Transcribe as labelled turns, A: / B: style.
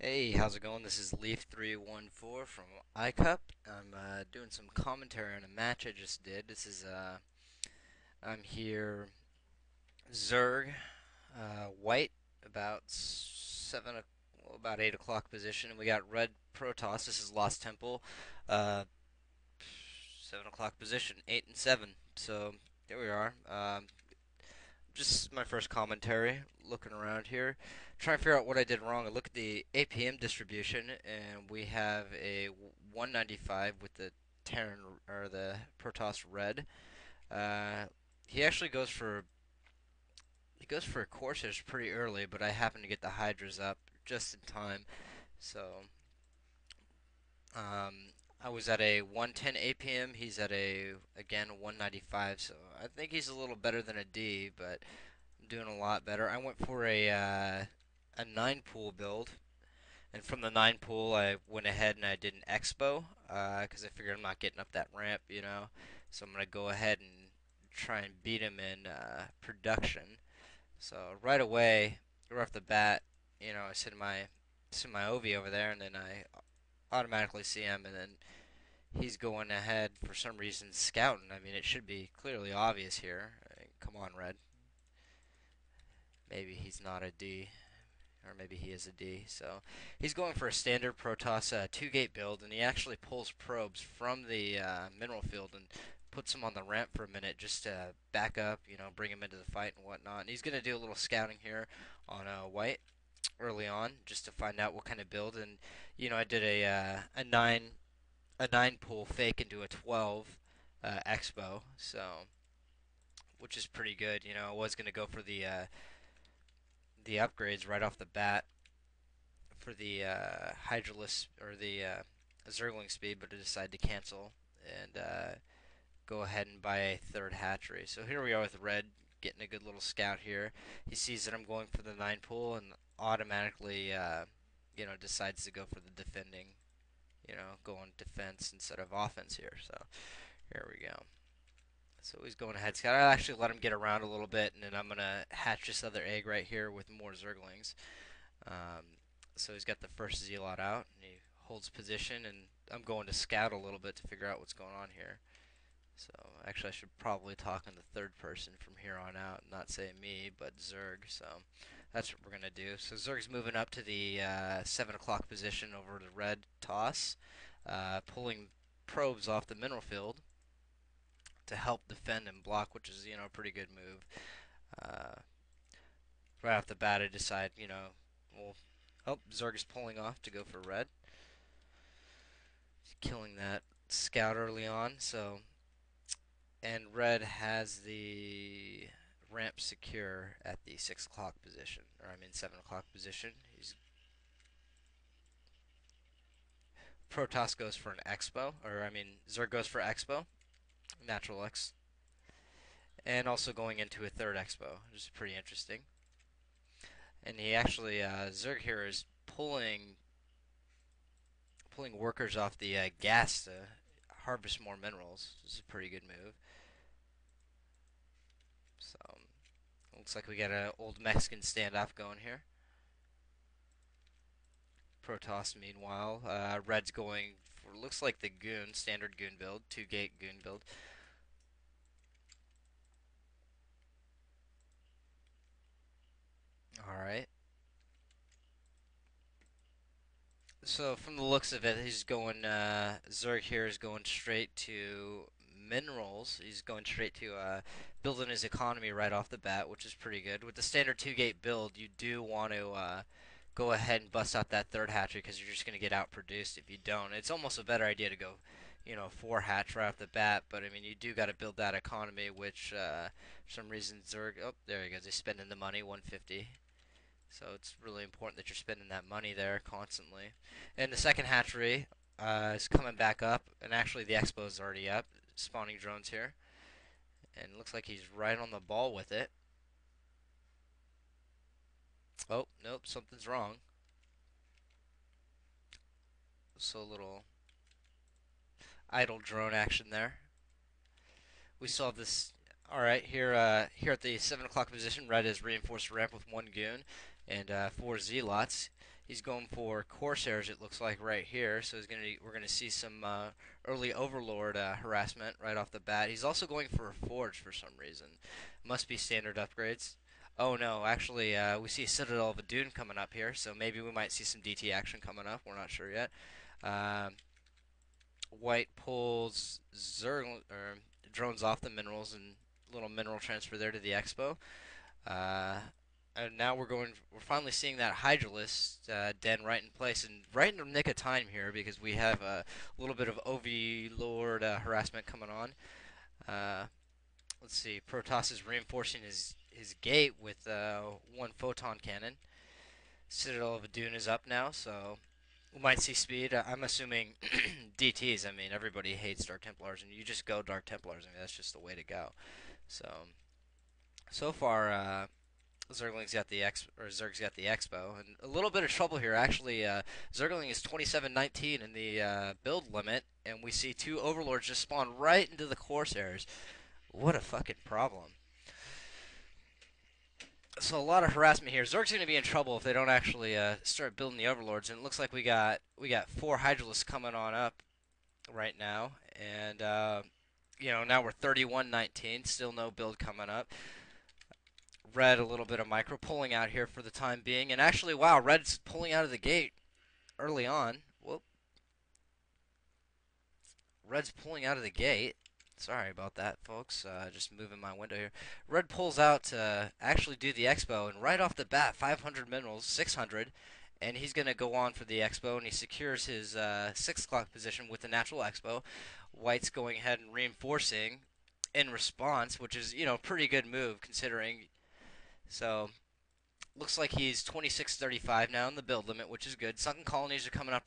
A: Hey, how's it going? This is Leaf314 from iCup. I'm doing some commentary on a match I just did. I'm here, Zerg, White, about 8 o'clock position, and we got Red Protoss. This is Lost Temple, uh, 7 o'clock position, 8 and 7. So there we are. Just my first commentary, looking around here, trying to figure out what I did wrong. I look at the APM distribution, and we have a 195 with the Terran or the Protoss red. Uh, he actually goes for a Corsairs pretty early, but I happen to get the Hydras up just in time. So um, I was at a 110 APM. He's at a again 195. So I think he's a little better than a D, but doing a lot better. I went for a 9 pool build, and from the 9 pool, I went ahead and I did an expo because I figured I'm not getting up that ramp, So I'm gonna go ahead and try and beat him in production. So right away, right off the bat, I send my OV over there, and then I automatically see him, and then he's going ahead for some reason scouting. I mean, it should be clearly obvious here. Come on, Red. Maybe he's not a D. Or maybe he is a D. So he's going for a standard Protoss 2-gate build, and he actually pulls probes from the mineral field and puts them on the ramp for a minute just to back up, bring him into the fight and whatnot. And he's going to do a little scouting here on White early on just to find out what kind of build. And I did a nine pull fake into a 12 expo, so which is pretty good. I was going to go for the upgrades right off the bat for the Hydralisk or the Zergling speed, but I decided to cancel and go ahead and buy a third hatchery. So here we are with Red getting a good little scout here. He sees that I'm going for the 9 pool and automatically, decides to go for the defending, going defense instead of offense here. So here we go. So he's going ahead scout. I'll actually let him get around a little bit, and then I'm gonna hatch this other egg right here with more Zerglings. Um, so he's got the first Zealot out, and he holds position, and I'm going to scout a little bit to figure out what's going on here. So actually, I should probably talk in the third person from here on out, and not say me, but Zerg. So that's what we're gonna do. So Zerg's moving up to the 7 o'clock position over the red toss, pulling probes off the mineral field to help defend and block, which is a pretty good move. Uh, right off the bat, I decide well, oh, Zerg is pulling off to go for red, killing that scout early on. So, and red has the ramp secure at the 6 o'clock position, or I mean 7 o'clock position. He's Protoss goes for an expo, or I mean Zerg goes for expo, natural X, and also going into a third expo, which is pretty interesting. And he actually Zerg here is pulling workers off the gas to harvest more minerals. This is a pretty good move. So looks like we got an old Mexican standoff going here. Protoss, meanwhile, Red's going for looks like the Goon, standard Goon build, 2-gate Goon build. All right. So from the looks of it, he's going. Zerg here is going straight to minerals. He's going straight to building his economy right off the bat, which is pretty good. With the standard 2-gate build, you do want to go ahead and bust out that third hatchery because you're just going to get outproduced if you don't. It's almost a better idea to go, 4 hatch right off the bat. But I mean, you do got to build that economy, which for some reason Zerg. Oh, there he goes. He's spending the money, 150. So it's really important that you're spending that money there constantly. And the second hatchery is coming back up, and actually the expo is already up, spawning drones here. And it looks like he's right on the ball with it. Oh, nope, something's wrong. So a little idle drone action there. We saw this. All right, here at the 7 o'clock position, red is reinforced ramp with one goon and 4 zealots. He's going for Corsairs, it looks like right here. So we're gonna see some early Overlord harassment right off the bat. He's also going for a Forge for some reason. Must be standard upgrades. Oh no, actually, we see Citadel of Adun coming up here, so maybe we might see some DT action coming up. We're not sure yet. Um, White pulls drones off the minerals and little mineral transfer there to the Expo. Uh, and now we're finally seeing that Hydralisk den right in place and right in the nick of time here because we have a little bit of Overlord harassment coming on. Uh, let's see, Protoss is reinforcing his gate with one photon cannon. Citadel of Adun is up now, so we might see speed. I'm assuming DTs. I mean, everybody hates Dark Templars, and you just go Dark Templars. I mean, that's just the way to go. So far, Zergling's got the Expo, and a little bit of trouble here actually. Zergling is 2719 in the build limit, and we see two Overlords just spawn right into the Corsairs. What a fucking problem! So a lot of harassment here. Zerg's going to be in trouble if they don't actually start building the Overlords, and it looks like we got four Hydralisks coming on up right now, and now we're 3119, still no build coming up. Red a little bit of micro pulling out here for the time being, and actually, wow, Red's pulling out of the gate early on. Whoop, Red's pulling out of the gate. Sorry about that, folks. Just moving my window here. Red pulls out to actually do the Expo, and right off the bat, 500 minerals, 600, and he's going to go on for the Expo, and he secures his 6 o'clock position with the natural Expo. White's going ahead and reinforcing in response, which is, pretty good move considering. So, looks like he's 2635 now in the build limit, which is good. Sunken colonies are coming up